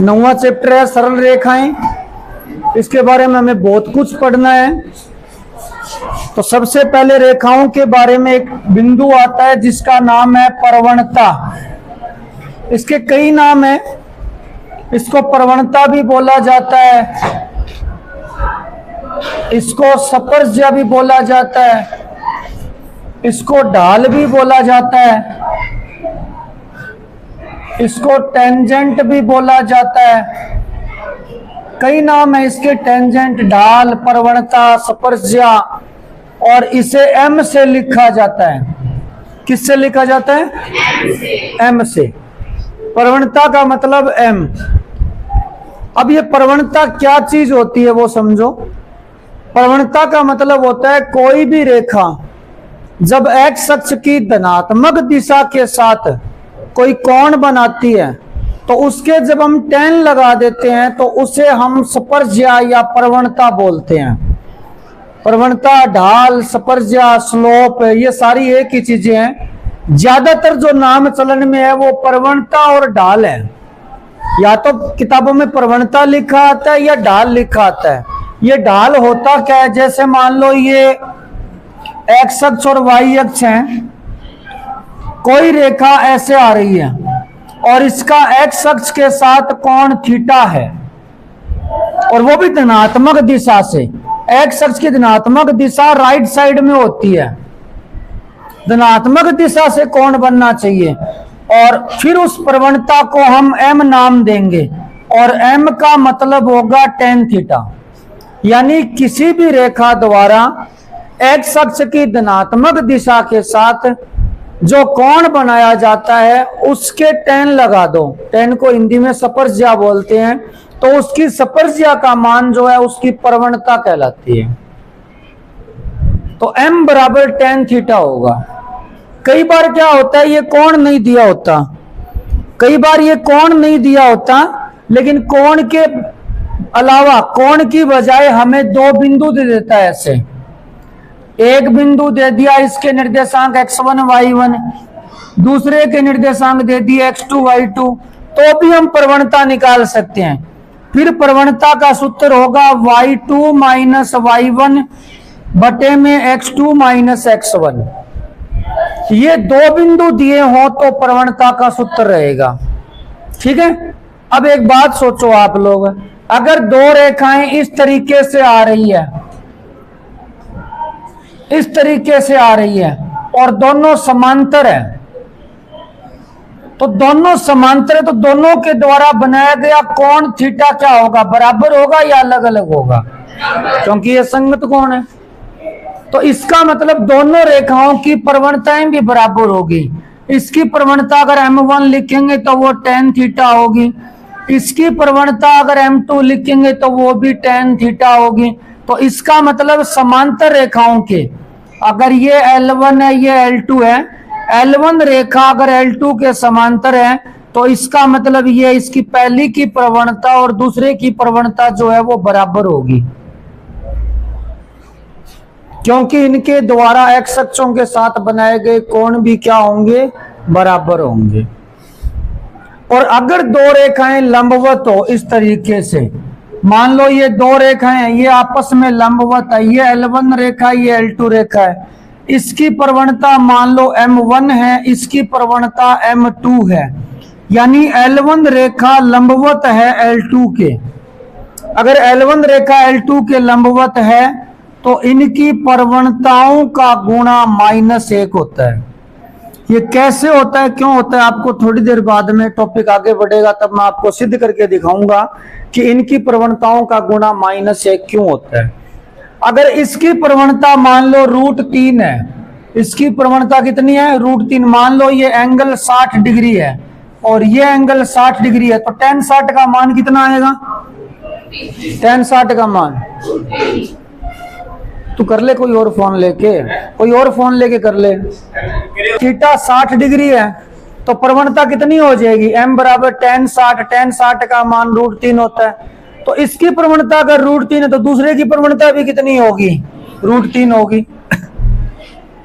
9वां chapter है सरल रेखाएं। इसके बारे में हमें बहुत कुछ पढ़ना है। तो सबसे पहले रेखाओं के बारे में एक बिंदु आता है जिसका नाम है प्रवणता। इसके कई नाम हैं। इसको प्रवणता भी बोला जाता है, इसको स्पर्शज्या भी बोला जाता है, इसको ढाल भी बोला जाता है, इसको टेंजेंट भी बोला जाता है। कई नाम है इसके, टेंजेंट, ढाल, प्रवणता, स्पर्शज्या। और इसे एम से लिखा जाता है। किससे लिखा जाता है? एम से। प्रवणता का मतलब एम। अब ये प्रवणता क्या चीज होती है वो समझो। प्रवणता का मतलब होता है कोई भी रेखा जब एक्स अक्ष की धनात्मक दिशा के साथ कोई कोण बनाती है तो उसके जब हम tan लगा देते हैं तो उसे हम स्पर्शज्या या प्रवणता बोलते हैं। प्रवणता, ढाल, स्पर्शज्या, स्लोप, ये सारी एक ही चीजें हैं। ज्यादातर जो नाम चलन में है वो प्रवणता और ढाल है। या तो किताबों में प्रवणता लिखा आता है या ढाल लिखा आता है। ये ढाल होता क्या है, जैसे मान लो ये एक्स अक्ष और वाई अक्ष है, कोई रेखा ऐसे आ रही है और इसका एक्स अक्ष के साथ कोण थीटा है और वो भी धनात्मक दिशा से। एक्स अक्ष की धनात्मक दिशा राइट साइड में होती है, धनात्मक दिशा से कोण बनना चाहिए। और फिर उस प्रवणता को हम एम नाम देंगे और एम का मतलब होगा tan थीटा। यानी किसी भी रेखा द्वारा एक्स अक्ष की धनात्मक दिशा के साथ जो कोण बनाया जाता है उसके tan लगा दो। tan को हिंदी में स्पर्शज्या बोलते हैं। तो उसकी स्पर्शज्या का मान जो है उसकी प्रवणता कहलाती है। तो m बराबर tan थीटा होगा। कई बार क्या होता है, ये कोण नहीं दिया होता, कई बार ये कोण नहीं दिया होता, लेकिन कोण के अलावा कोण की बजाय हमें दो बिंदु दे देता है। ऐसे एक बिंदु दे दिया, इसके निर्देशांक x1 y1, दूसरे के निर्देशांक दे दिए x2 y2, तो भी हम प्रवणता निकाल सकते हैं। फिर प्रवणता का सूत्र होगा y2 माइनस y1 बटे में x2 माइनस x1। ये दो बिंदु दिए हो तो प्रवणता का सूत्र रहेगा। ठीक है। अब एक बात सोचो आप लोग, अगर दो रेखाएं इस तरीके से आ रही है, इस तरीके से आ रही है और दोनों समांतर है, तो दोनों समांतर है तो दोनों के द्वारा बनाया गया कोण थीटा क्या होगा, बराबर होगा या अलग अलग होगा? क्योंकि ये संगत कोण है। तो इसका मतलब दोनों रेखाओं की प्रवणताएं भी बराबर होगी। इसकी प्रवणता अगर m1 लिखेंगे तो वो tan थीटा होगी, इसकी प्रवणता अगर m2 लिखेंगे तो वो भी tan थीटा होगी। तो इसका मतलब समांतर रेखाओं के, अगर ये L1 है ये L2 है, L1 रेखा अगर L2 के समांतर है तो इसका मतलब ये इसकी पहली की प्रवणता और दूसरे की प्रवणता जो है वो बराबर होगी, क्योंकि इनके द्वारा एक्स अक्षों के साथ बनाए गए कोण भी क्या होंगे, बराबर होंगे। और अगर दो रेखाएं लंबवत हो इस तरीके से, मान लो ये दो रेखाएं ये आपस में लंबवत है, ये L1 रेखा ये L2 रेखा है, इसकी प्रवणता मान लो M1 है, इसकी प्रवणता M2 है, यानी L1 रेखा लंबवत है L2 के। अगर L1 रेखा L2 के लंबवत है तो इनकी प्रवणताओं का गुणा -1 होता है। ये कैसे होता है, क्यों होता है, आपको थोड़ी देर बाद में टॉपिक आगे बढ़ेगा तब मैं आपको सिद्ध करके दिखाऊंगा कि इनकी प्रवणताओं का गुणा -1 क्यों होता है। अगर इसकी प्रवणता मान लो √3 है, इसकी प्रवणता कितनी है, √3। मान लो ये एंगल 60 डिग्री है और ये एंगल 60 डिग्री है, तो tan 60 का मान कितना आएगा, tan 60 का मान तू कर ले, कोई और फोन लेके, कोई और फोन लेके कर ले। थीटा 60 डिग्री है तो प्रवणता कितनी हो जाएगी, m बराबर tan 60, tan 60 का मान √3 होता है। तो इसकी प्रवणता अगर √3 है तो दूसरे की प्रवणता भी कितनी होगी, √3 होगी।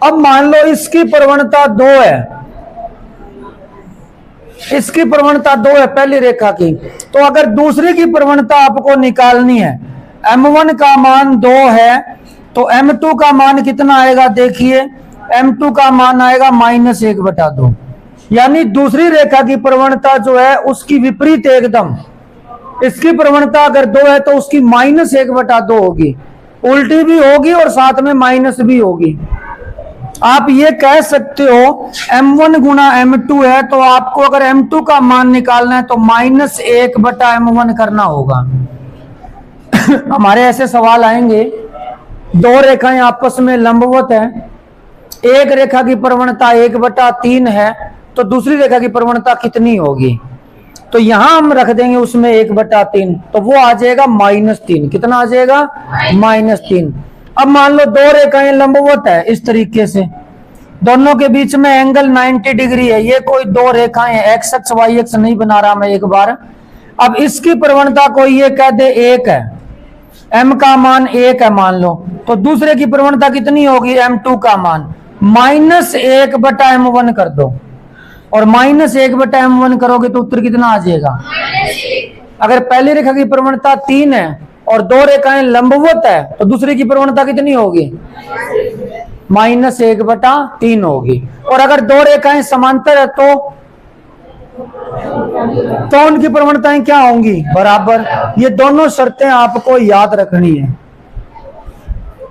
अब मान लो इसकी प्रवणता 2 है, इसकी प्रवणता 2 है पहली रेखा की। तो अगर दूसरी की प्रवणता आपको निकालनी है, m1 का मान 2 है तो m2 का मान कितना आएगा? देखिए m2 का मान आएगा -1/2, यानी दूसरी रेखा की प्रवणता जो है उसकी विपरीत एकदम। इसकी प्रवणता अगर 2 है तो उसकी -1/2 होगी, उल्टी भी होगी और साथ में माइनस भी होगी। आप ये कह सकते हो m1 गुना m2 है तो आपको अगर m2 का मान निकालना है तो -1/m1 करना होगा। हमारे ऐसे सवाल आएंगे, दो रेखाएं आपस में लंबवत है, एक रेखा की प्रवणता 1/3 है तो दूसरी रेखा की प्रवणता कितनी होगी? तो यहां हम रख देंगे उसमें 1/3, तो वो आ जाएगा -3। कितना आ जाएगा? -3। अब मान लो दो रेखाएं लंबवत है इस तरीके से, दोनों के बीच में एंगल 90 डिग्री है। ये कोई दो रेखाएं एक्स अक्ष वाई अक्ष नहीं बना रहा मैं एक बार। अब इसकी प्रवणता को ये कह दे 1 है, m का मान 1 है मान लो, तो दूसरे की प्रवणता कितनी होगी? m2 का मान -1/m1 कर दो, और -1/m1 करोगे तो उत्तर कितना आ जाएगा? अगर पहली रेखा की प्रवणता 3 है और दो रेखाएं लंबवत है तो दूसरी की प्रवणता कितनी होगी? -1/3 होगी। और अगर दो रेखाएं समांतर है तो उनकी प्रवणताएं क्या होंगी? बराबर। ये दोनों शर्तें आपको याद रखनी है।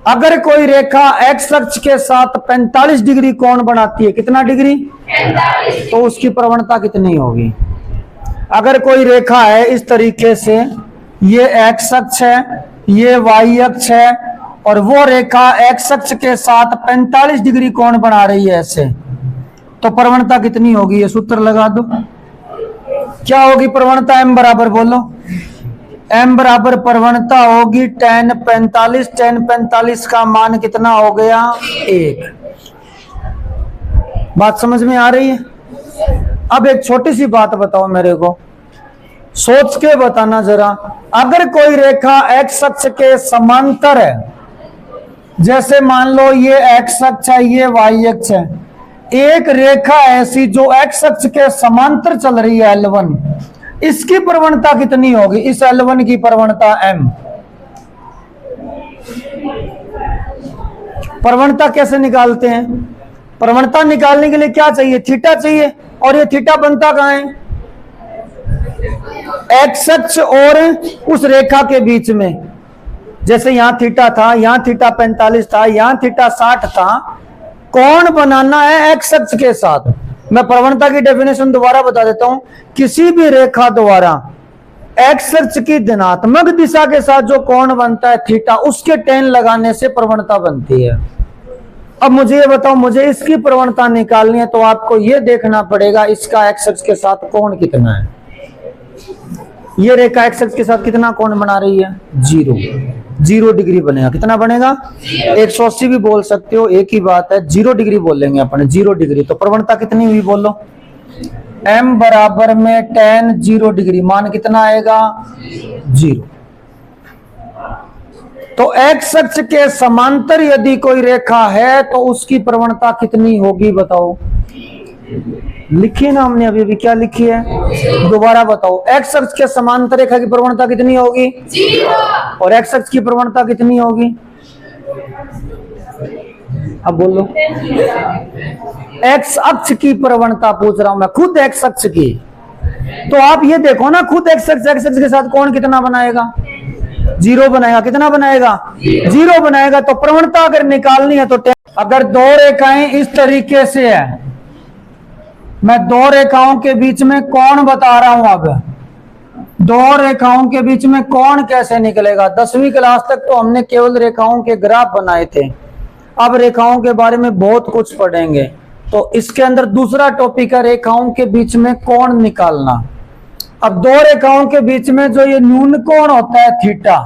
अगर कोई रेखा x अक्ष के साथ 45 डिग्री कोण बनाती है, कितना डिग्री? 45, तो उसकी प्रवणता कितनी होगी? अगर कोई रेखा है इस तरीके से, ये x अक्ष है, ये y अक्ष है, और वो रेखा x अक्ष के साथ 45 डिग्री कोण बना रही है ऐसे, तो प्रवणता कितनी होगी? ये सूत्र लगा दो। क्या होगी प्रवणता? m बराबर बोलो, m बराबर प्रवणता होगी tan 45। tan 45 का मान कितना हो गया? 1। बात समझ में आ रही है? अब एक छोटी सी बात बताओ मेरे को, सोच के बताना जरा। अगर कोई रेखा x अक्ष के समांतर है, जैसे मान लो ये x अक्ष है, ये y अक्ष है, एक रेखा ऐसी जो x अक्ष के समांतर चल रही है L1, इसकी प्रवणता कितनी होगी? इस L1 की प्रवणता m। प्रवणता कैसे निकालते हैं? प्रवणता निकालने के लिए क्या चाहिए? थीटा चाहिए। और ये थीटा बनता कहां है? x अक्ष और उस रेखा के बीच में। जैसे यहां थीटा था, यहां थीटा 45 था, यहां थीटा 60 था। कोण बनाना है x अक्ष के साथ। मैं प्रवणता की डेफिनेशन दोबारा बता देता हूं। किसी भी रेखा द्वारा x अक्ष की धनात्मक दिशा के साथ जो कोण बनता है थीटा, उसके tan लगाने से प्रवणता बनती है। अब मुझे ये बताओ, मुझे इसकी प्रवणता निकालनी है तो आपको ये देखना पड़ेगा इसका x अक्ष के साथ कोण कितना है। ये रेखा x अक्ष के साथ कितना कोण बना रही है? 0 डिग्री बनेगा। कितना बनेगा? 180 भी बोल सकते हो, एक ही बात है। 0 डिग्री बोलेंगे अपन, 0 डिग्री। तो प्रवणता कितनी हुई बोलो? m बराबर में tan 0 डिग्री, मान कितना आएगा? 0। तो x अक्ष के समांतर यदि कोई रेखा है तो उसकी प्रवणता कितनी होगी बताओ? लिखिए ना हमने अभी क्या लिखी है, दोबारा बताओ। x अक्ष के समांतर रेखा की प्रवणता कितनी होगी? 0। और x अक्ष की प्रवणता कितनी होगी? अब बोलो। x अक्ष की प्रवणता पूछ रहा हूं मैं, खुद x अक्ष की। तो आप ये देखो ना, खुद x अक्ष के साथ कोण कितना बनाएगा? 0 बनाएगा। कितना बनाएगा? 0 बनाएगा। तो प्रवणता अगर निकालनी है तो अगर दो रेखाएं इस तरीके से है, मैं दो रेखाओं के बीच में कोण बता रहा हूं। अब दो रेखाओं के बीच में कोण कैसे निकलेगा? 10वीं क्लास तक तो हमने केवल रेखाओं के ग्राफ बनाए थे, अब रेखाओं के बारे में बहुत कुछ पढ़ेंगे। तो इसके अंदर दूसरा टॉपिक है रेखाओं के बीच में कोण निकालना। अब दो रेखाओं के बीच में जो ये न्यून कोण होता है थीटा,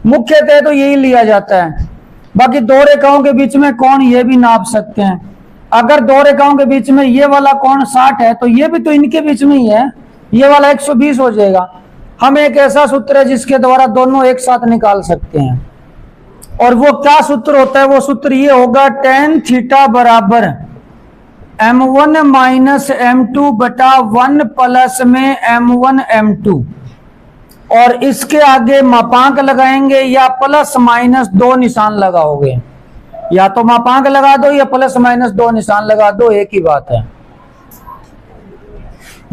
मुख्यतः तो यही लिया जाता है। बाकी दो रेखाओं के बीच में कोण ये भी नाप सकते हैं। अगर दो रेखाओं के बीच में ये वाला कोण 60 है तो ये भी तो इनके बीच में ही है, ये वाला 120 हो जाएगा। हम एक ऐसा सूत्र है जिसके द्वारा दोनों एक साथ निकाल सकते हैं। और वो क्या सूत्र होता है? वो सूत्र ये होगा tan थीटा बराबर m1 माइनस m2 बटा 1 प्लस में m1 m2, और इसके आगे मापांक लगाएंगे या प्लस माइनस दो निशान लगाओगे, या तो मापांक लगा दो या प्लस माइनस दो निशान लगा दो, एक ही बात है।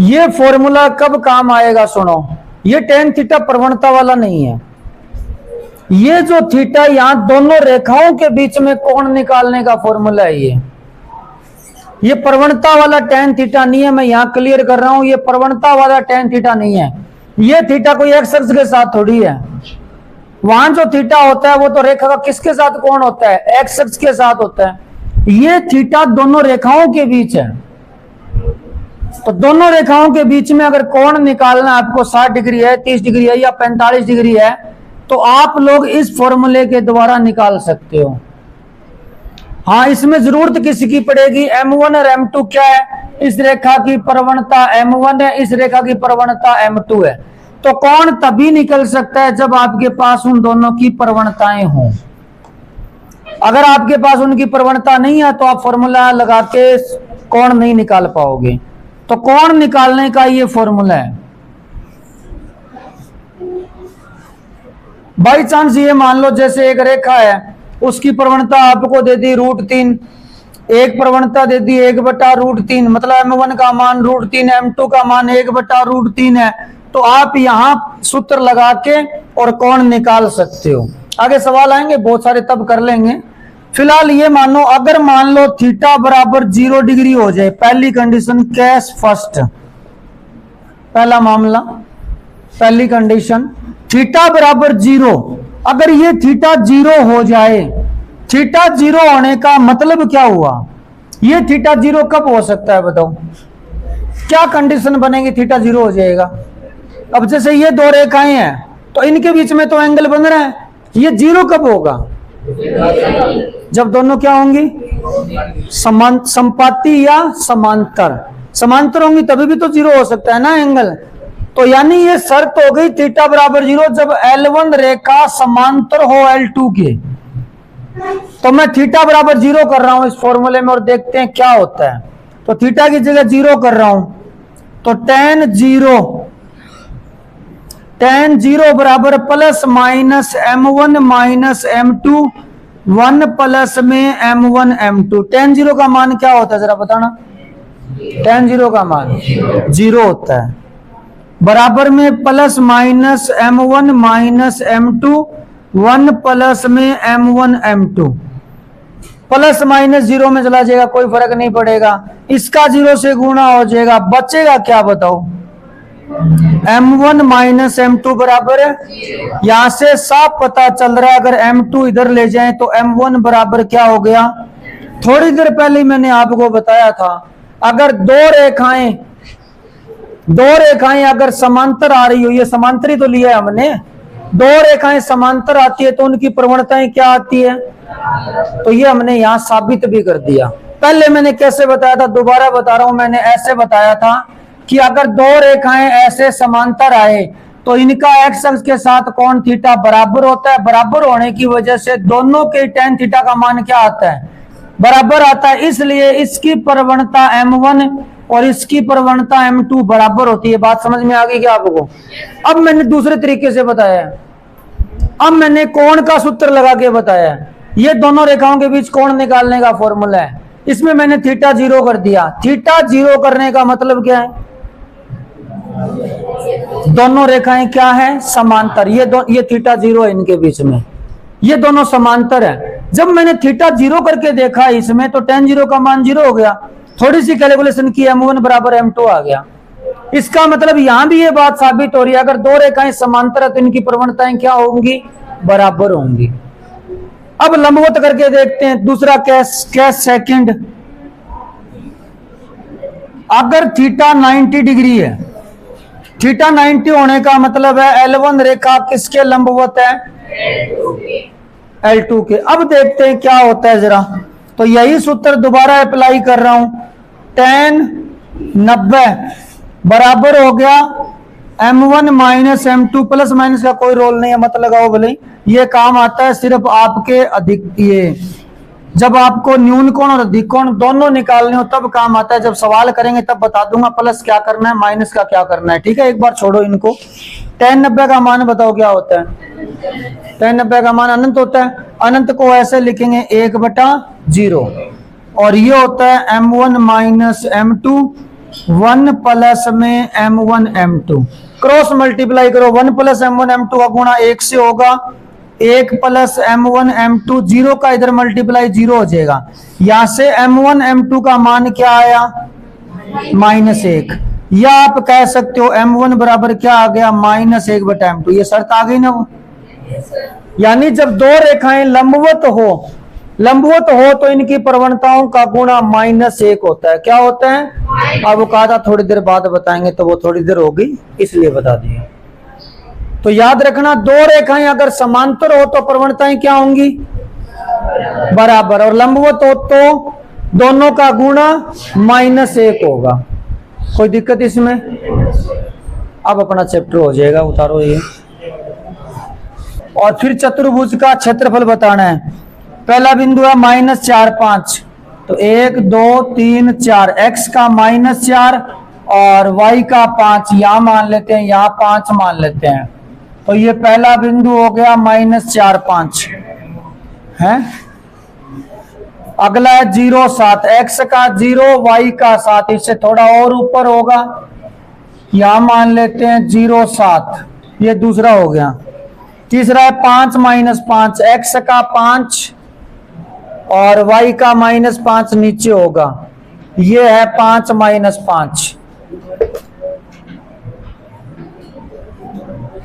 ये फॉर्मूला कब काम आएगा सुनो, ये टेन थीटा प्रवणता वाला नहीं है। ये जो थीटा यहां दोनों रेखाओं के बीच में कोण निकालने का फॉर्मूला है, ये प्रवणता वाला टेन थीटा नहीं है। मैं यहां क्लियर कर रहा हूं, ये प्रवणता वाला टेन थीटा नहीं है। ये थीटा कोई एक्स अक्ष के साथ थोड़ी है। वहां जो थीटा होता है वो तो रेखा का किसके साथ कोण होता है, एक्स अक्ष के साथ होता है। ये थीटा दोनों रेखाओं के बीच है। तो दोनों रेखाओं के बीच में अगर कोण निकालना आपको 60 डिग्री है, 30 डिग्री है या 45 डिग्री है, तो आप लोग इस फॉर्मूले के द्वारा निकाल सकते हो। हाँ, इसमें जरूरत किसी की पड़ेगी, m1 और m2 क्या है, इस रेखा की प्रवणता m1 है, इस रेखा की प्रवणता m2 है। तो कोण तभी निकल सकता है जब आपके पास उन दोनों की प्रवणताएं हों। अगर आपके पास उनकी प्रवणता नहीं है तो आप फॉर्मूला लगा के कोण नहीं निकाल पाओगे। तो कोण निकालने का ये फॉर्मूला है। बाई चांस ये मान लो जैसे एक रेखा है, उसकी प्रवणता आपको दे दी √3, एक प्रवणता दे दी 1/√3, मतलब m1 का मान √3, m2 का मान 1/√3 है। तो आप यहां सूत्र लगा के और कोण निकाल सकते हो। आगे सवाल आएंगे बहुत सारे, तब कर लेंगे। फिलहाल ये मानो, अगर मान लो थीटा बराबर 0 डिग्री हो जाए, पहली कंडीशन, केस फर्स्ट, पहला मामला, पहली कंडीशन, थीटा बराबर 0। अगर ये थीटा 0 हो जाए, थीटा 0 होने का मतलब क्या हुआ, ये थीटा 0 कब हो सकता है बताओ, क्या कंडीशन बनेगी थीटा 0 हो जाएगा। अब जैसे ये दो रेखाएं हैं तो इनके बीच में तो एंगल बन रहा है, ये 0 कब होगा, जब दोनों क्या होंगी, संपाती या समांतर। समांतर होंगी तभी भी तो 0 हो सकता है ना एंगल। तो यानी ये शर्त हो गई थीटा बराबर 0 जब L1 रेखा समांतर हो L2 के। तो मैं थीटा बराबर 0 कर रहा हूं इस फॉर्मूले में और देखते हैं क्या होता है। तो थीटा की जगह 0 कर रहा हूं, तो tan 0 बराबर plus minus m1 minus m2, 1 plus में m1 m2। tan 0 का मान क्या होता है जरा बताना, tan 0 का मान 0 होता है, बराबर में plus minus m1 minus m2, 1 plus में m1 m2। प्लस माइनस 0 में चला जाएगा, कोई फर्क नहीं पड़ेगा, इसका 0 से गुणा हो जाएगा, बचेगा क्या बताओ, m1 माइनस m2 बराबर है, यहां से साफ पता चल रहा है अगर m2 इधर ले जाएं तो m1 बराबर क्या हो गया। थोड़ी देर पहले मैंने आपको बताया था, अगर दो रेखाएं अगर समांतर आ रही हो, ये समांतर ही तो लिया है हमने, दो रेखाएं समांतर आती है तो उनकी प्रवणताएं क्या आती है, तो ये हमने यहां साबित भी कर दिया। पहले मैंने कैसे बताया था, दोबारा बता रहा हूं, मैंने ऐसे बताया था कि अगर दो रेखाएं ऐसे समांतर आए तो इनका एक्स अक्ष के साथ कोण थीटा बराबर होता है। बराबर होने की वजह से दोनों के tan थीटा का मान क्या आता है, बराबर आता है, इसलिए इसकी प्रवणता m1 और इसकी प्रवणता m2 बराबर होती है। बात समझ में आ गई क्या आपको। अब मैंने दूसरे तरीके से बताया, अब मैंने कोण का सूत्र लगा के बताया, ये दोनों रेखाओं के बीच कोण निकालने का फॉर्मूला है, इसमें मैंने थीटा 0 कर दिया। थीटा 0 करने का मतलब क्या है, दोनों रेखाएं क्या है, समांतर, ये थीटा 0 है इनके बीच में, ये दोनों समांतर है। जब मैंने थीटा 0 करके देखा इसमें तो tan 0 का मान 0 हो गया, थोड़ी सी कैलकुलेशन की m1 बराबर m2 आ गया। इसका मतलब यहां भी ये बात साबित हो रही है, अगर दो रेखाएं समांतर है तो इनकी प्रवणताएं क्या होंगी, बराबर होंगी। अब लंबवत करके देखते हैं दूसरा केस सेकंड। अगर थीटा 90 डिग्री है, थीटा 90 होने का मतलब है L1 रेखा किसके लंबवत है, L2 के। अब देखते हैं क्या होता है जरा, तो यही सूत्र दोबारा अप्लाई कर रहा हूं, tan 90 बराबर हो गया m1 minus m2, plus minus का कोई रोल नहीं है, मत लगाओ भले, ये काम आता है सिर्फ आपके अधिक ये जब आपको न्यून कोण और अधिक कोण दोनों निकालने हो तब काम आता है। जब सवाल करेंगे तब बता दूंगा प्लस क्या करना है माइनस का क्या करना है। ठीक है, एक बार छोड़ो इनको। tan 90 का मान बताओ क्या होता है। tan 90 का मान अनंत होता है। अनंत को ऐसे लिखेंगे 1/0 और ये होता है m1 माइनस m2 1 प्लस में m1 m2। क्रॉस मल्टीप्लाई करो, 1 प्लस m1 m2 का गुणा 1 से होगा, 1 प्लस m1 m2 0 का इधर मल्टीप्लाई 0 हो जाएगा। यहां से m1 m2 का मान क्या आया -1, या आप कह सकते हो m1 बराबर क्या आ गया -1/m2। ये शर्त आ गई ना वो। यानी जब दो रेखाएं लंबवत हो तो इनकी प्रवणताओं का गुणा -1 होता है। क्या होता है अब वो कहा था थोड़ी देर बाद बताएंगे, तो वो थोड़ी देर हो गई इसलिए बता दिया। तो याद रखना, दो रेखाएं अगर समांतर हो तो प्रवणताएं क्या होंगी बराबर, और लंबवत हो तो दोनों का गुणा -1 होगा। कोई दिक्कत इसमें? अब अपना चैप्टर हो जाएगा, उतारो ये। और फिर चतुर्भुज का क्षेत्रफल बताना है। पहला बिंदु है -4 5, तो 1 2 3 4, x का -4 और y का 5 यहां मान लेते हैं, यहां 5 मान लेते हैं। तो ये पहला बिंदु हो गया -4 5 है। अगला है 0 7, x का 0 y का 7, इससे थोड़ा और ऊपर होगा, यहां मान लेते हैं 0 7, ये दूसरा हो गया। तीसरा है 5 -5, x का 5 और y का -5 नीचे होगा, ये है 5 -5।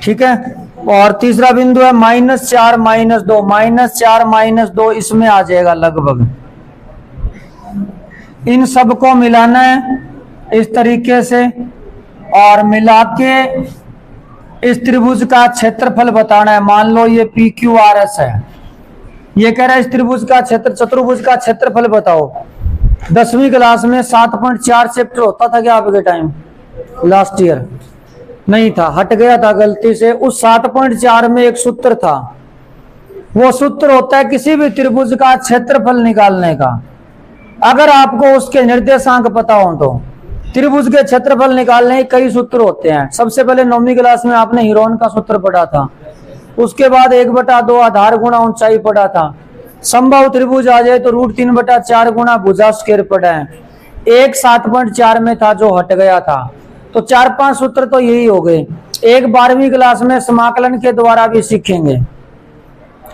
ठीक है, और तीसरा बिंदु है -4 -2, -4 -2 इसमें आ जाएगा लगभग। इन सबको मिलाना है इस तरीके से और मिला के इस त्रिभुज का क्षेत्रफल बताना है। मान लो ये PQRS है, ये कह रहा है इस त्रिभुज का चतुर्भुज का क्षेत्रफल बताओ। 10वीं क्लास में 7.4 चैप्टर होता था क्या आपके टाइम? लास्ट ईयर नहीं था, हट गया था गलती से। उस 7.4 में एक सूत्र था, वो सूत्र होता है किसी भी त्रिभुज का क्षेत्रफल निकालने का। अगर आपको उसके निर्देशांक पता हो तो त्रिभुज के क्षेत्रफल निकालने के कई सूत्र होते हैं। सबसे पहले 9वीं क्लास में आपने हीरोन का सूत्र पढ़ा था, उसके बाद 1/2 आधार गुणा ऊंचाई पढ़ा था। संभव त्रिभुज आ जाए तो √3/4 गुणा भुजा स्क्वायर पढ़ा है। एक 7.4 में था जो हट गया था। तो 4-5 सूत्र तो यही हो गए। एक 12वीं क्लास में समाकलन के द्वारा भी सीखेंगे।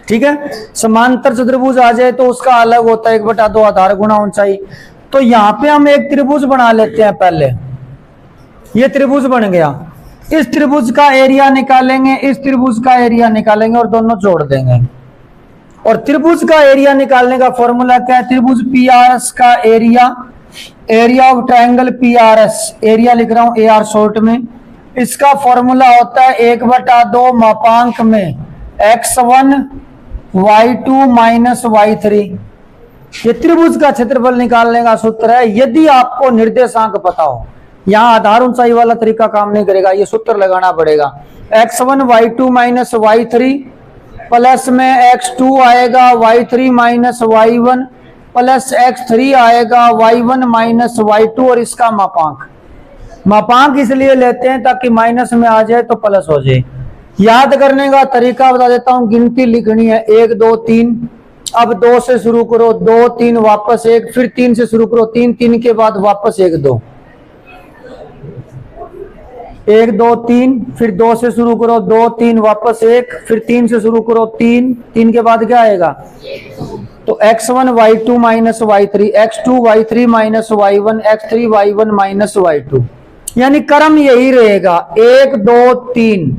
ठीक है, समांतर चतुर्भुज आ जाए तो उसका अलग होता है 1/2 आधार गुणा ऊंचाई। तो यहाँ पे हम एक त्रिभुज बना लेते हैं। पहले ये त्रिभुज बन गया, इस त्रिभुज का एरिया निकालेंगे, इस त्रिभुज का एरिया निकालेंगे और दोनों जोड़ देंगे। और त्रिभुज का एरिया निकालने का फॉर्मूला क्या है? त्रिभुज PRS का area of triangle PRS, area लिख रहा हूं AR शॉर्ट में। इसका फॉर्मूला होता है 1/2 मापांक में x1 y2 माइनस y3। ये त्रिभुज का क्षेत्रफल निकालने का सूत्र है। यदि आपको निर्देशांक पता हो, यहाँ आधार ऊंचाई वाला तरीका काम नहीं करेगा, ये सूत्र लगाना पड़ेगा। x1 y2 minus y3 plus में x2 आएगा y3 minus y1 plus x3 आएगा y1 माइनस y2 और इसका मापांक इसलिए लेते हैं ताकि माइनस में आ जाए तो प्लस हो जाए। याद करने का तरीका बता देता हूं, गिनती लिखनी है 1 2 3। अब 2 से शुरू करो, 2 3 वापस 1, फिर 3 से शुरू करो, 3 3 के बाद वापस 1 2, 1 2 3, फिर 2 से शुरू करो, 2 3 वापस 1, फिर 3 से शुरू करो, 3 3 के बाद क्या आएगा? तो x1 y2 minus y3, x2 y3 minus y1, x3 y1 minus y2। यानी क्रम यही रहेगा 1 2 3,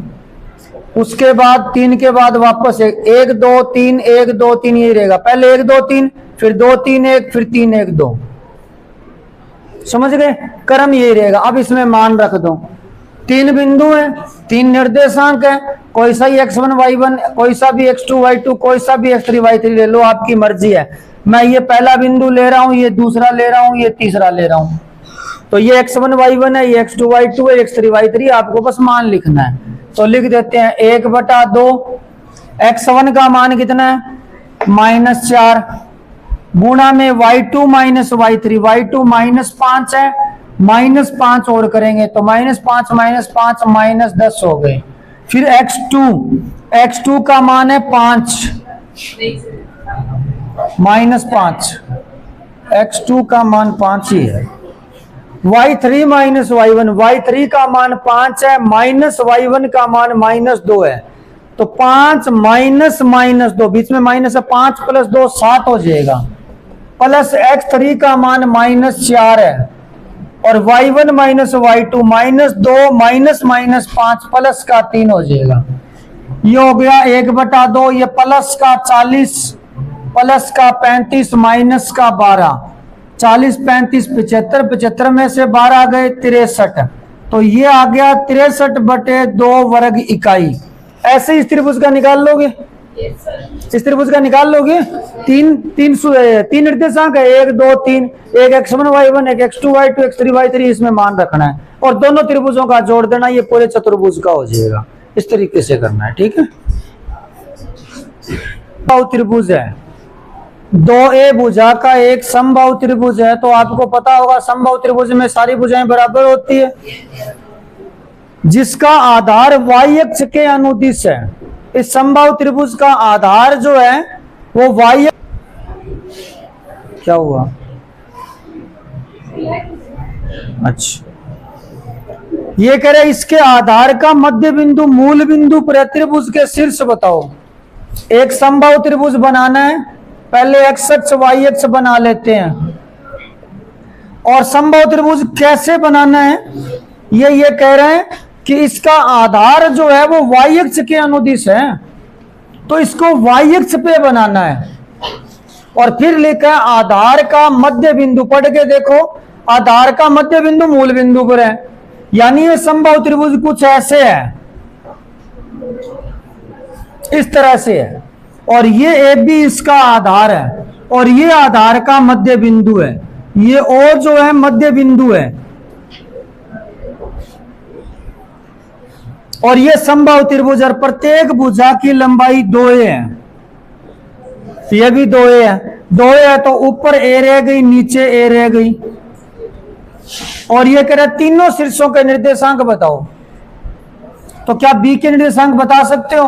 उसके बाद 3 के बाद वापस 1 2 3 1 2 3 यही रहेगा। पहले 1 2 3, फिर 2 3 1, फिर 3 1 2। समझ गए? क्रम यही रहेगा। अब इसमें मान रख दो, 3 बिंदु है, 3 निर्देशांक है, कोई सा ही x1 y1, कोई सा भी x2 y2, कोई सा भी x3 y3 ले लो, आपकी मर्जी है। मैं ये पहला बिंदु ले रहा हूं, ये दूसरा ले रहा हूं, ये तीसरा ले रहा हूं। तो ये x1 y1 है, ये x2 y2 है, x3 y3, आपको बस मान लिखना है। तो लिख देते हैं 1/2, x1 का मान कितना है? -4, गुणा में y2 माइनस y3, y2 -5 है, -5 और करेंगे तो -5 -10 हो गए। फिर x2 का मान है 5 -5, x2 का मान 5 ही है। y3 माइनस y3 का मान 5 है, y1 का मान -2 है, तो 5 -2, बीच में माइनस है, 5 + 2 7 हो जाएगा, प्लस x3 का मान -4 है, और y1 माइनस y2 -2 -5 प्लस का 3 हो जाएगा। ये हो गया 1/2, ये प्लस का 40 प्लस का 35 माइनस का 12, 40 35 75, 75 में से 12 गए 63, तो ये आ गया 63/2 वर्ग इकाई। ऐसे इस त्रिभुज का निकाल लोगे? इस त्रिभुज का निकाल लोगे? तीन निर्देशांक है, 1 2 3, एक x1 y1, एक x2 y2, x3 y3, इसमें मान रखना है और दोनों त्रिभुजों का जोड़ देना, ये पूरे चतुर्भुज का हो जाएगा। इस तरीके से करना है, ठीक है। त्रिभुज है, 2a भुजा का एक समबाहु त्रिभुज है, तो आपको पता होगा समबाहु त्रिभुज में सारी भुजाएं बराबर होती है, जिसका आधार y अक्ष के अनुदिश है। इस समबाहु त्रिभुज का आधार जो है वो y, क्या हुआ? अच्छा, ये कह रहे इसके आधार का मध्य बिंदु मूल बिंदु पर त्रिभुज के शीर्ष बताओ। एक समबाहु त्रिभुज बनाना है, पहले x अक्ष y अक्ष बना लेते हैं, और समबाहु त्रिभुज कैसे बनाना है ये कह रहे हैं कि इसका आधार जो है वो y अक्ष के अनुदिश है, तो इसको y अक्ष पे बनाना है। और फिर लिखा है आधार का मध्य बिंदु, पढ़ के देखो, आधार का मध्य बिंदु मूल बिंदु पर है, यानी ये समबाहु त्रिभुज कुछ ऐसे है, इस तरह से है, और ये ए बी इसका आधार है, और ये आधार का मध्य बिंदु है, ये ओ जो है मध्य बिंदु है, और ये समबाहु त्रिभुज, और प्रत्येक भुजा की लंबाई 2a है, ये भी 2a है, तो ऊपर a रह गई, नीचे a रह गई, और ये कह रहा है तीनों शीर्षों के निर्देशांक बताओ। तो क्या b के निर्देशांक बता सकते हो?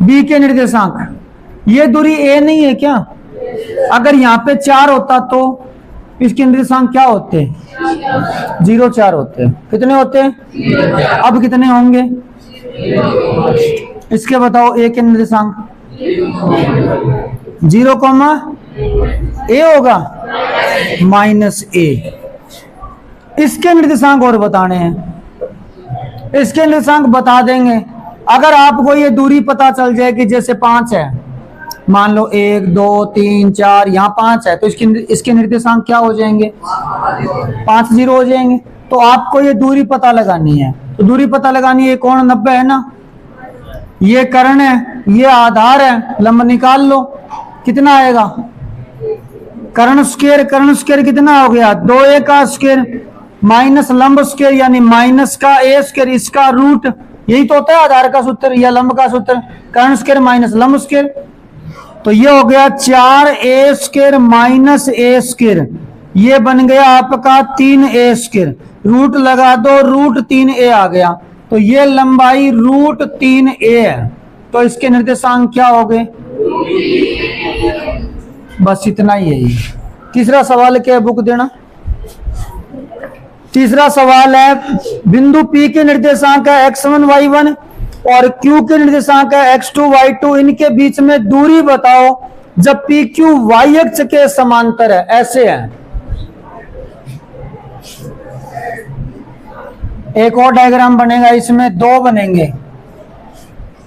b के निर्देशांक, ये दूरी a नहीं है क्या? अगर यहाँ पे 4 होता तो इसके निर्देशांक क्या होते? 0 4 होते। कितने होते? अब कितने होंगे? इसके बताओ a के निर्देशांक। 0, a होगा -a। इसके निर्देशांक और बताने हैं, इसके निर्देशांक बता देंगे। अगर आपको ये दूरी पता चल जाए कि जैसे 5 है, मान लो 1 2 3 4, यहाँ 5 है, तो इसके निर्देशांक क्या हो जाएंगे? 5 0 हो जाएंगे। तो आपको ये दूरी पता लगानी है, तो दूरी पता लगानी है, कोण 90 है ना, ये कर्ण है, ये आधार है, लंब निकाल लो, कितना आएगा? कर्ण स्क्वायर कितना हो गया? 2a का स्क्वायर माइनस लंब स्क्वायर यानी माइनस का a स्क्वायर, इसका रूट, यही तो होता है आधार का सूत्र या लंब का सूत्र, कर्ण स्क्वायर माइनस लंब स्क्वायर। तो ये हो गया 4a square minus a square, ये बन गया आपका 3a स्क्वायर, रूट लगा दो, रूट 3a आ गया, तो ये लंबाई रूट 3a है। तो इसके निर्देशांक क्या हो गए? बस इतना ही है। तीसरा सवाल क्या है, बुक देना। तीसरा सवाल है, बिंदु P के निर्देशांक है x1 y1 और Q के निर्देशांक है x2 y2, इनके बीच में दूरी बताओ जब PQ y अक्ष के समांतर है। ऐसे है, एक और डायग्राम बनेगा, इसमें 2 बनेंगे।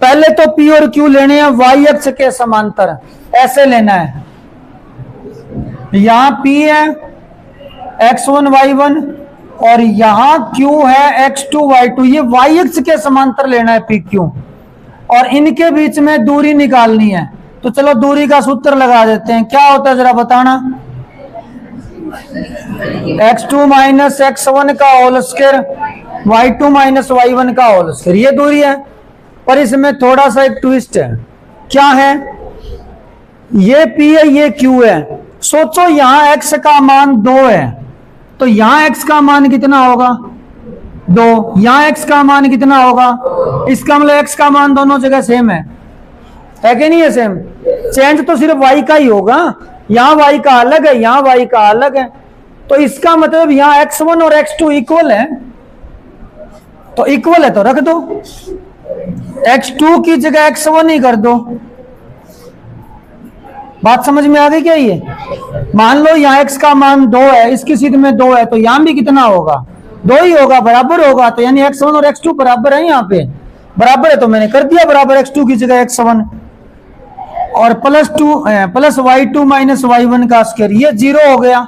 पहले तो P और Q लेने हैं y अक्ष के समांतर, ऐसे लेना है। यहां P है x1 y1 और यहां Q है x2 y2, ये y अक्ष के समांतर लेना है PQ, और इनके बीच में दूरी निकालनी है। तो चलो दूरी का सूत्र लगा देते हैं, क्या होता है जरा बताना। x2 माइनस x1 का whole square, y2 minus y1 का होल स्क्वायर, ये दूरी है। पर इसमें थोड़ा सा एक ट्विस्ट है, क्या है? ये P है, ये Q है। सोचो यहां x का मान 2 है, तो यहां x का मान कितना होगा 2, यहां x का मान कितना होगा, इसका मतलब x का मान दोनों जगह सेम है कि नहीं है सेम। चेंज तो सिर्फ y का ही होगा, यहां y का अलग है, यहां y का अलग है, तो इसका मतलब यहां x1 और x2 इक्वल है, तो इक्वल है तो रख दो, x2 की जगह x1 ही कर दो। बात समझ में आ गई क्या? ये मान लो यहाँ x का मान 2 है, इसकी सीध में 2 है, तो यहां भी कितना होगा 2 ही होगा, बराबर होगा, तो यानी x1 और x2 बराबर है, यहाँ पे बराबर है तो मैंने कर दिया बराबर, x2 की जगह x1 और प्लस y2 माइनस y1 का स्क्वायर, ये 0 हो गया,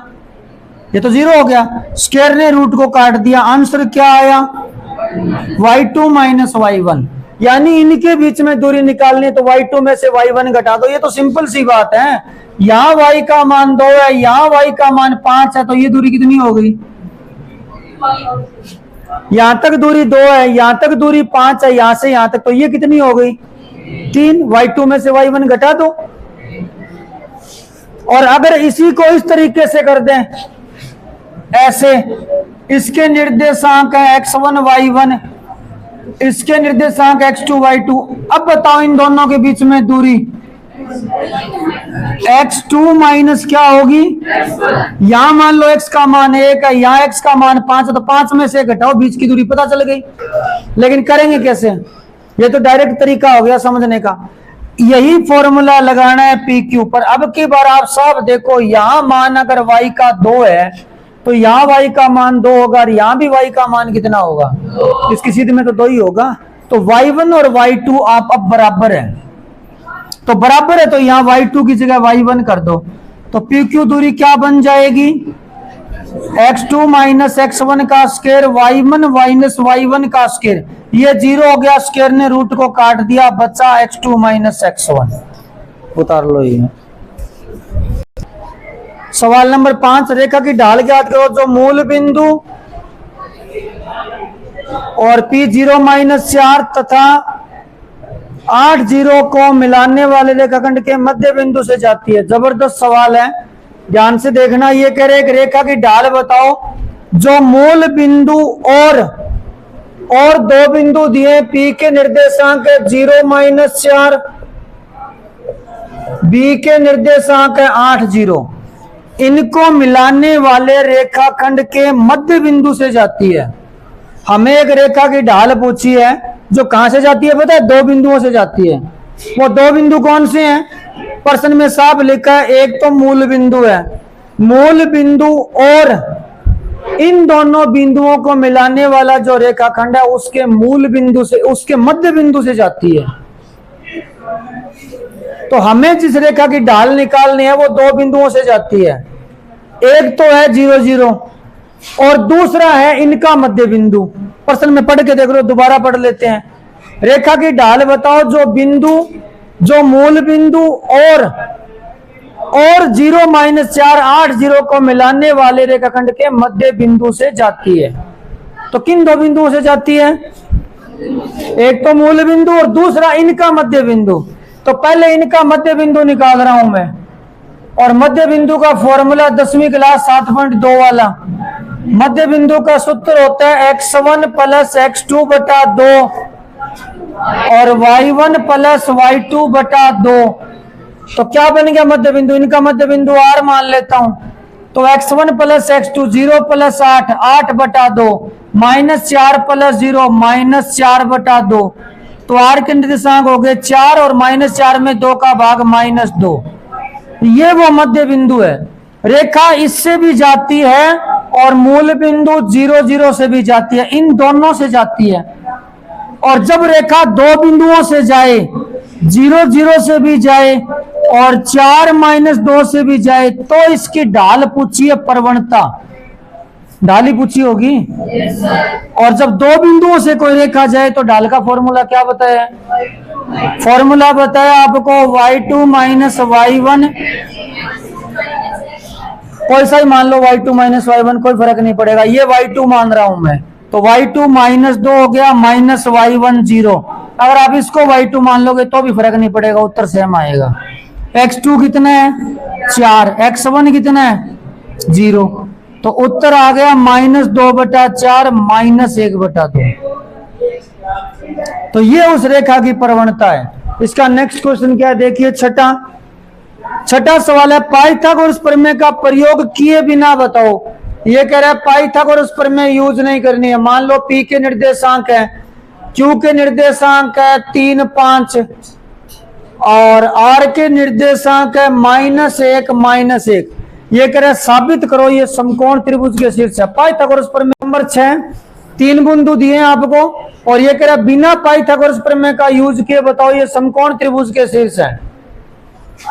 ये तो 0 हो गया, स्क्वायर ने रूट को काट दिया, आंसर क्या आया y2 माइनस y1, यानी इनके बीच में दूरी निकालनी तो y2 में से y1 घटा दो। ये तो सिंपल सी बात है, यहाँ y का मान 2 है, यहाँ y का मान 5 है, तो ये दूरी कितनी हो गई, यहां तक दूरी 2 है, यहां तक दूरी 5 है, यहां से यहां तक, तो ये कितनी हो गई 3, y2 में से y1 घटा दो। और अगर इसी को इस तरीके से कर दें, ऐसे, इसके निर्देशांक है x1 y1, इसके निर्देशांक x2 y2, अब बताओ इन दोनों के बीच में दूरी x2 माइनस क्या होगी, यहां मान लो x का मान 1 है, यहाँ x का मान 5 है, तो 5 में से घटाओ, बीच की दूरी पता चल गई। लेकिन करेंगे कैसे, ये तो डायरेक्ट तरीका हो गया समझने का, यही फॉर्मूला लगाना है PQ पर। अब की बार आप सब देखो, यहां मान अगर y का 2 है तो यहाँ y का मान 2 होगा, और यहाँ भी y का मान कितना होगा, इसकी सीध में तो 2 ही होगा, तो y1 और y2 आप अब बराबर है, तो बराबर है तो यहाँ y2 की जगह y1 कर दो, तो PQ दूरी क्या बन जाएगी, x2 माइनस x1 का स्क्वायर, y1 माइनस y1 का स्क्वायर, ये 0 हो गया, स्क्वायर ने रूट को काट दिया, बचा x2 माइनस x1, उतार लो। ये सवाल नंबर 5, रेखा की ढाल ज्ञात करो जो मूल बिंदु और P0 माइनस 4 तथा 8 0 को मिलाने वाले रेखाखंड के मध्य बिंदु से जाती है। जबरदस्त सवाल है, ध्यान से देखना। ये कह रहे एक रेखा की ढाल बताओ जो मूल बिंदु और 2 बिंदु दिए, P के निर्देशांक है 0 माइनस 4, B के निर्देशांक है 8 0, इनको मिलाने वाले रेखाखंड के मध्य बिंदु से जाती है। हमें एक रेखा की ढाल पूछी है जो कहां से जाती है पता है, 2 बिंदुओं से जाती है। वो 2 बिंदु कौन से हैं, प्रश्न में साफ लिखा है, एक तो मूल बिंदु है, मूल बिंदु और इन दोनों बिंदुओं को मिलाने वाला जो रेखाखंड है उसके मूल बिंदु से, उसके मध्य बिंदु से जाती है। तो हमें जिस रेखा की ढाल निकालनी है वो 2 बिंदुओं से जाती है, एक तो है 0 0 और दूसरा है इनका मध्य बिंदु। प्रश्न में पढ़ के देख लो, दोबारा पढ़ लेते हैं। रेखा की ढाल बताओ जो बिंदु, जो मूल बिंदु और 0 माइनस 4 8 0 को मिलाने वाले रेखाखंड के मध्य बिंदु से जाती है। तो किन 2 बिंदुओं से जाती है, एक तो मूल बिंदु और दूसरा इनका मध्य बिंदु। तो पहले इनका मध्य बिंदु निकाल रहा हूं मैं, और मध्य बिंदु का फॉर्मूला 10वीं क्लास 7.2 वाला। मध्य बिंदु का सूत्र होता है x1 प्लस x2 बटा 2 और y1 प्लस y2 बटा 2। तो क्या बन गया मध्य बिंदु, इनका मध्य बिंदु R मान लेता हूं, तो x1 प्लस x2 0 प्लस 8 8 बटा 2 माइनस 4 प्लस 0 माइनस 4 बटा 2। तो R के निर्देशांक हो गए 4 और माइनस 4 में 2 का भाग माइनस 2। ये वो मध्य बिंदु है। रेखा इससे भी जाती है और मूल बिंदु 0 0 से भी जाती है, इन दोनों से जाती है। और जब रेखा 2 बिंदुओं से जाए, 0 0 से भी जाए और 4 माइनस 2 से भी जाए, तो इसकी ढाल पूछी है प्रवणता, ढाल ही पूछी होगी। और जब 2 बिंदुओं से कोई रेखा जाए तो ढाल का फॉर्मूला क्या बताया, फॉर्मूला बताया आपको y2 माइनस y1, कोई सा ही मान लो y2 माइनस y1, कोई फर्क नहीं पड़ेगा। ये y2 मान रहा हूं मैं, तो y2 माइनस 2 हो गया माइनस y1 0। अगर आप इसको y2 मान लोगे तो भी फर्क नहीं पड़ेगा, उत्तर सेम आएगा। x2 कितना है 4, x1 कितना है 0। तो उत्तर आ गया -2/4 -1/2। तो ये उस रेखा की प्रवणता है। इसका नेक्स्ट क्वेश्चन क्या है देखिए, छठा सवाल है, पाइथागोरस प्रमेय का प्रयोग किए बिना बताओ। ये कह रहा है पाइथागोरस प्रमेय यूज नहीं करनी है। मान लो P के निर्देशांक है, Q के निर्देशांक है 3, 5 और R के निर्देशांक है -1, -1। ये कह रहा है साबित करो ये समकोण त्रिभुज के शीर्ष है। पाइथागोरस प्रमेय नंबर 6, 3 बिंदु दिए हैं आपको और ये कह रहा है बिना पाइथागोरस प्रमेय का यूज किए बताओ ये समकोण त्रिभुज के शीर्ष है।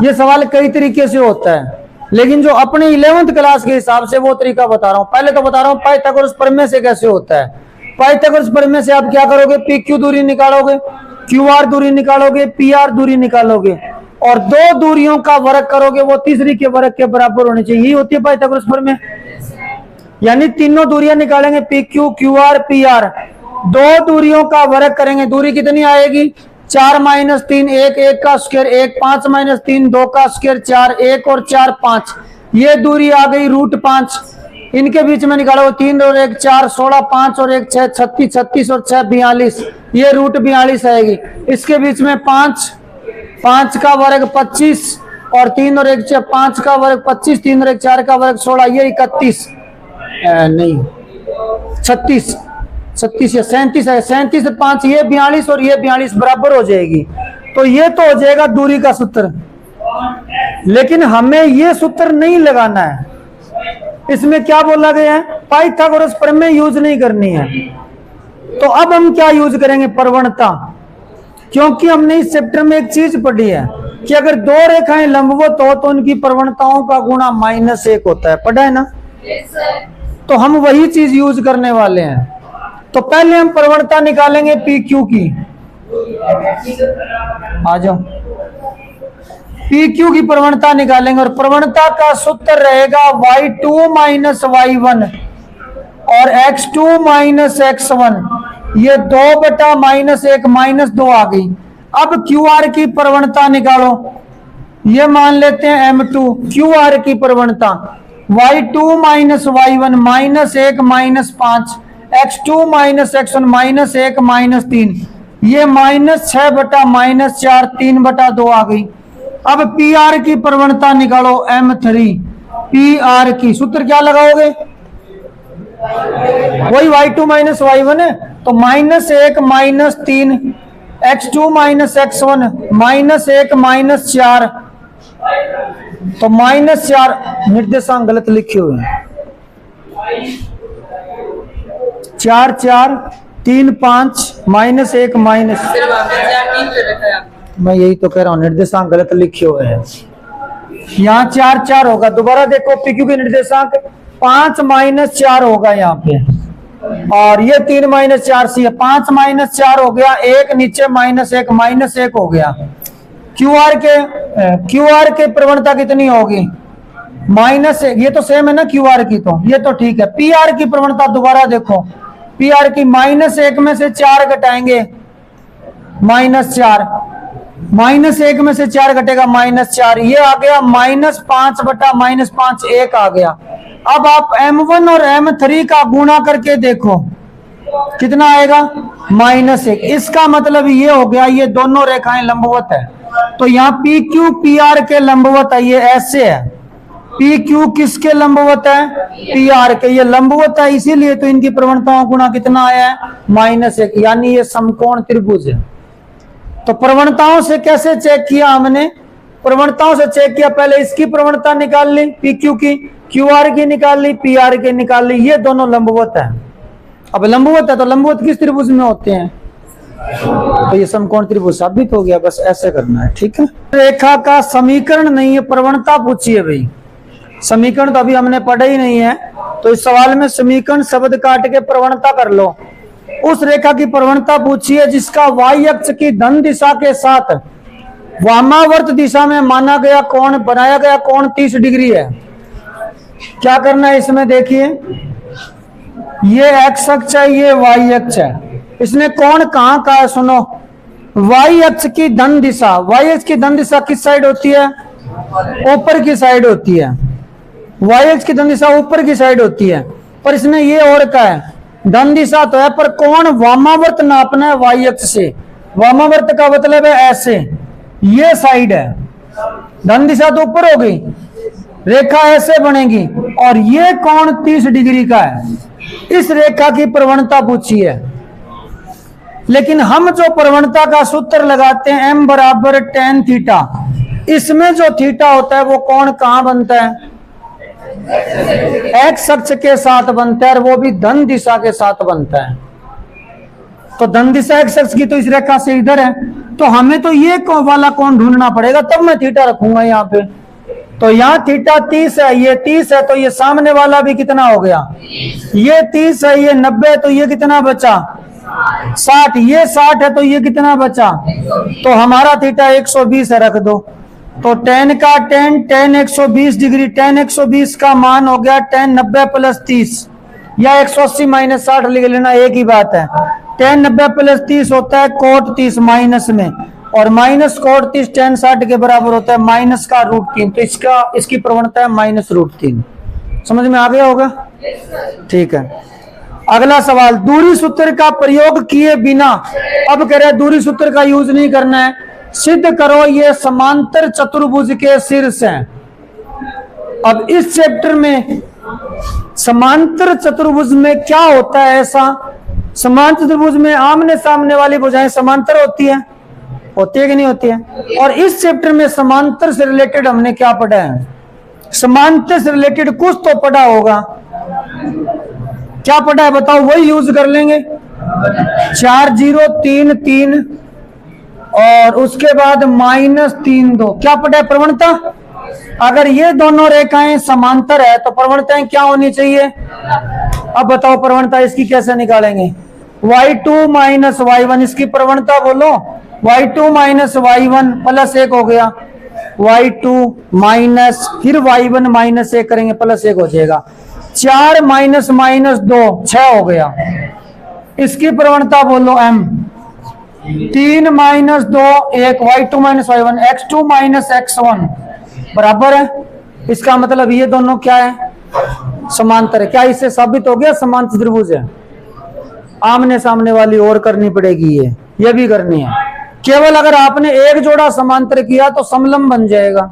ये सवाल कई तरीके से होता है, लेकिन जो अपने 11th क्लास के हिसाब से वो तरीका बता रहा हूं। पहले तो बता रहा हूं पाइथागोरस प्रमेय से कैसे होता है। पाइथागोरस प्रमेय से आप क्या करोगे, PQ दूरी निकालोगे, QR दूरी निकालोगे, PR दूरी निकालोगे और दो दूरियों का वर्ग करोगे, वो तीसरी के वर्ग के बराबर होनी चाहिए। यही होती है पाइथागोरस प्रमेय। यानी तीनों दूरियां निकालेंगे PQ, QR, PR, दो दूरियों का वर्ग करेंगे। दूरी कितनी आएगी 4 - 3 1, 1 का स्क्वायर 1, 5 - 3 2 का स्क्वायर 4, 1 और 4 5। ये दूरी आ गई √5। इनके बीच में निकालो 3 और 1 4, 16, 5 और 1 6, 36, 36 और 6 42। ये √42 आएगी। इसके बीच में 5 का वर्ग 25 और 3 और 1 6, 5 का वर्ग 25, 3 और 1 4 का वर्ग 16, ये 31 नहीं 36 या 37 है। 37 और 5 ये 42 और ये 42 बराबर हो जाएगी। तो ये तो हो जाएगा दूरी का सूत्र, लेकिन हमें ये सूत्र नहीं लगाना है। इसमें क्या बोला गया है, पाइथागोरस प्रमेय यूज नहीं करनी है। तो अब हम क्या यूज करेंगे, प्रवणता। क्योंकि हमने इस चैप्टर में एक चीज पढ़ी है कि अगर दो रेखाएं लंबवत हो तो उनकी प्रवणताओं का गुणा -1 होता है। पढ़ा है ना? तो हम वही चीज यूज करने वाले हैं। तो पहले हम प्रवणता निकालेंगे PQ की। आ जाओ, PQ की प्रवणता निकालेंगे और प्रवणता का सूत्र रहेगा y2 - y1 और x2 - x1। ये 2/-1 -2 आ गई। अब QR की प्रवणता निकालो। ये मान लेते हैं M2। QR की प्रवणता y2 - y1 -1 -5, x2 - x1 -1 -3। ये -6/-4 3/2 आ गई। अब PR की प्रवणता निकालो M3। PR की सूत्र क्या लगाओगे, वही y2 - y1 है तो -1 -3, x2 - x1 -1 -4। तो -4 निर्देशांक गलत लिखे हुए हैं। 4 4 3 5 -1 मैं यही तो कह रहा हूँ, निर्देशांक गलत लिखे हुए हैं। यहाँ 4 4 होगा। दोबारा देखो PQ के निर्देशांक 5 -4 होगा यहाँ पे और ये 3 -4 सी है। 5 -4 हो गया, 1 नीचे -1 हो गया। QR के प्रवणता कितनी होगी -1। ये तो सेम है ना QR की, तो ये तो ठीक है। PR की प्रवणता दोबारा देखो, PR की -1 में से 4 घटाएंगे -4, -1 में से 4 घटेगा -4, ये आ गया -5/-5 1 आ गया। अब आप M1 और M3 का गुणा करके देखो कितना आएगा -1। इसका मतलब ये हो गया ये दोनों रेखाएं लंबवत है। तो यहाँ PQ PR के लंबवत है, ये ऐसे है। PQ किसके लंबवत है, PR के। ये लंबवत है इसीलिए तो इनकी प्रवणताओं गुणा कितना आया है -1, यानी ये समकोण त्रिभुज है। तो प्रवणताओं से कैसे चेक किया हमने, प्रवणताओं से चेक किया। पहले इसकी प्रवणता निकाल ली PQ की, QR की निकाल ली, PR की निकाल ली। ये दोनों लंबवत है। अब लंबवत है तो लंबवत किस त्रिभुज में होते हैं, तो ये समकोण त्रिभुज साबित हो गया। बस ऐसे करना है, ठीक है। रेखा का समीकरण नहीं है, प्रवणता पूछिए भाई। समीकरण तो अभी हमने पढ़ा ही नहीं है, तो इस सवाल में समीकरण शब्द काट के प्रवणता कर लो। उस रेखा की प्रवणता पूछिए जिसका y अक्ष की धन दिशा के साथ वामावर्त दिशा में माना गया कोण, बनाया गया कोण 30 डिग्री है। क्या करना है इसमें देखिए, ये x अक्ष है, ये y अक्ष है। इसने कोण कहां का है सुनो, y अक्ष की धन दिशा। y अक्ष की धन दिशा किस साइड होती है, ऊपर की साइड होती है, वाई एक्स की धन दिशा ऊपर की साइड होती है, पर इसने ये और का है धन दिशा तो है, पर कोण वामावर्त नापना है वाई एक्स से। वामावर्त का मतलब है ऐसे, ये साइड है, धन दिशा तो ऊपर हो गई, रेखा ऐसे बनेगी और ये कोण 30 डिग्री का है। इस रेखा की प्रवणता पूछी है, लेकिन हम जो प्रवणता का सूत्र लगाते हैं m बराबर tan थीटा, इसमें जो थीटा होता है वो कोण कहां बनता है, एक्स अक्ष के साथ बनता है, और वो भी धन दिशा के साथ बनता है। तो धन दिशा एक्स अक्ष की तो इस रेखा से इधर है, तो हमें तो ये वाला कोण ढूंढना पड़ेगा, तब मैं थीटा रखूंगा यहाँ पे। तो यहाँ थीटा 30 है, ये 30 है, तो ये सामने वाला भी कितना हो गया, ये 30 है, ये 90 है, तो ये कितना बचा 60, ये 60 है, तो ये कितना बचा, तो हमारा थीटा 120 है, रख दो। तो tan का tan 120 डिग्री, tan 120 का मान हो गया tan 90 प्लस 30, या 180 माइनस 60 लिख लेना, एक ही बात है। tan 90 प्लस 30 होता है cot 30 माइनस में, और माइनस cot 30 tan 60 के बराबर होता है माइनस का √3, तो इसकी प्रवणता है -√3। समझ में आ गया होगा? ठीक है। अगला सवाल, दूरी सूत्र का प्रयोग किए बिना, अब कह रहे हैं दूरी सूत्र का यूज नहीं करना है, सिद्ध करो ये समांतर चतुर्भुज के शीर्ष हैं। अब इस चैप्टर में समांतर चतुर्भुज में क्या होता है ऐसा, समांतर चतुर्भुज में आमने सामने वाली भुजाएं समांतर होती है कि नहीं होती है? और इस चैप्टर में समांतर से रिलेटेड हमने क्या पढ़ा है, समांतर से रिलेटेड कुछ तो पढ़ा होगा, क्या पढ़ा है बताओ, वही यूज कर लेंगे। 4 0 3 3 और उसके बाद -3 2, क्या पढ़ा है, प्रवणता। अगर ये दोनों रेखाएं समांतर है तो प्रवणताएं क्या होनी चाहिए, अब बताओ प्रवणता इसकी कैसे निकालेंगे, y2 माइनस y1, इसकी प्रवणता बोलो, y2 माइनस y1 प्लस 1 हो गया, y2 माइनस फिर y1 माइनस 1 करेंगे प्लस 1 हो जाएगा, 4 माइनस -2 6 हो गया, इसकी प्रवणता बोलो m, 3 minus 2 1, y2 minus y1, x2 minus x1 बराबर है। इसका मतलब ये दोनों क्या है, समांतर है। क्या इससे साबित हो गया समांतर त्रिभुज है? आमने सामने वाली और करनी पड़ेगी, ये भी करनी है। केवल अगर आपने एक जोड़ा समांतर किया तो समलंब बन जाएगा,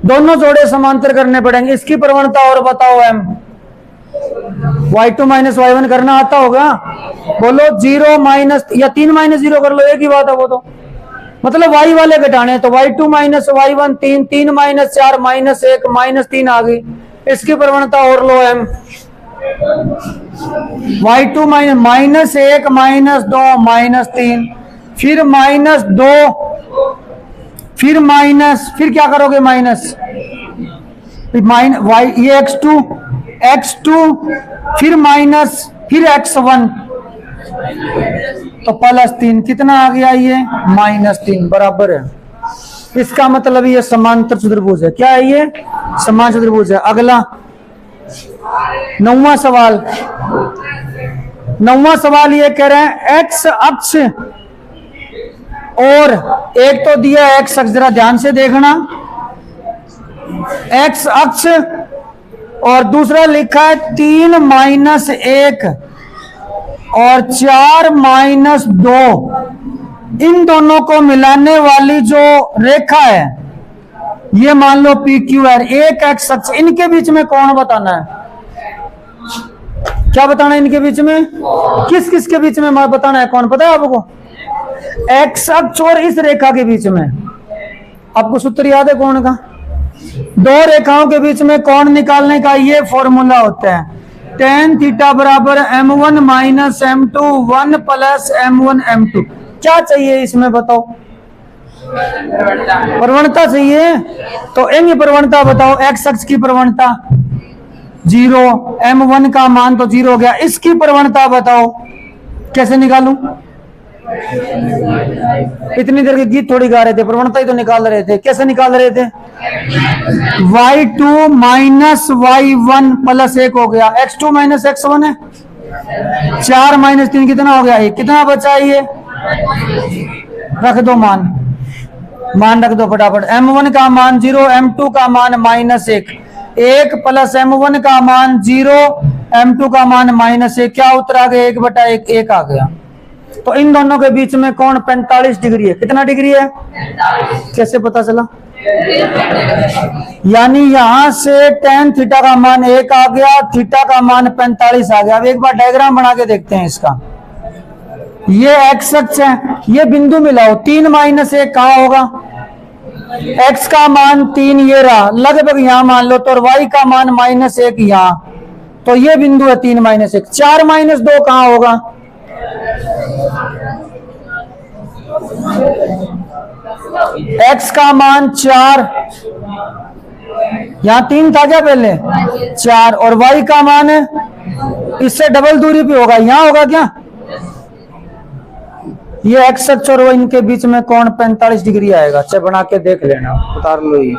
दोनों जोड़े समांतर करने पड़ेंगे। इसकी प्रवणता और बताओ m, y2 माइनस y1 करना आता होगा, बोलो 0 माइनस या 3 माइनस 0 कर लो, एक ही बात है वो तो, मतलब y वाले घटाने, तो y2 minus y1 3, 3 minus 4 minus 1 -3 आ गई, इसकी प्रवणता और लो m, y2 माइनस 1 -2 -3, फिर -2, फिर माइनस, फिर क्या करोगे माइनस, ये x2 फिर माइनस, फिर x1 तो +3, कितना आ गया ये -3 बराबर है। इसका मतलब ये समांतर चतुर्भुज है। क्या है ये, समांतर चतुर्भुज है। अगला 9वां सवाल, 9वां सवाल ये कह रहे हैं x अक्ष और एक तो दिया x अक्ष, जरा ध्यान से देखना, x अक्ष और दूसरा लिखा है 3 माइनस 1 और 4 माइनस 2, इन दोनों को मिलाने वाली जो रेखा है ये मान लो PQR, एक एक्स अक्ष, इनके बीच में कौन बताना है, क्या बताना है इनके बीच में, किस किस के बीच में बताना है, कौन पता है आपको, एक्स अक्ष और इस रेखा के बीच में। आपको सूत्र याद है कौन का, दो रेखाओं के बीच में कौन निकालने का ये फॉर्मूला होता है, tan थीटा बराबर m1 minus m2 1 plus m1 m2। क्या चाहिए इसमें बताओ, प्रवणता चाहिए, तो एम प्रवणता बताओ, एक्स अक्ष की प्रवणता 0, m1 का मान तो 0 हो गया, इसकी प्रवणता बताओ कैसे निकालूं, इतनी देर के गीत थोड़ी गा रहे थे, प्रवणता ही तो निकाल रहे थे, कैसे निकाल रहे थे, y2 माइनस y1 प्लस 1 हो गया, x2 माइनस x1 है, 4 माइनस 3 कितना हो गया, 1, कितना बचा ये, रख दो मान, मान रख दो फटाफट। m1 का मान 0, m2 का मान -1, 1 प्लस m1 का मान 0, m2 का मान -1, क्या उत्तर आ गया? 1/1, 1 आ गया। तो इन दोनों के बीच में कोण 45 डिग्री है। कितना डिग्री है? 45। कैसे पता चला? यानी यहां से tan थीटा का मान 1 आ गया, थीटा का मान 45 आ गया। अब एक बार डायग्राम बना के देखते हैं इसका। ये x अक्ष है, ये बिंदु मिलाओ, 3 - 1 कहां होगा? x का मान 3 ये रहा, लगभग यहां मान लो, तो y का मान -1 यहां, तो ये बिंदु है 3 - 1। 4 - 2 कहां होगा? x का मान 4, यहां 3 था क्या पहले? 4, और y का मान है इससे डबल दूरी पे होगा, यहां होगा क्या? ये x अक्ष और इनके बीच में कोण 45 डिग्री आएगा। अच्छा बना के देख लेना, उतार लो ये।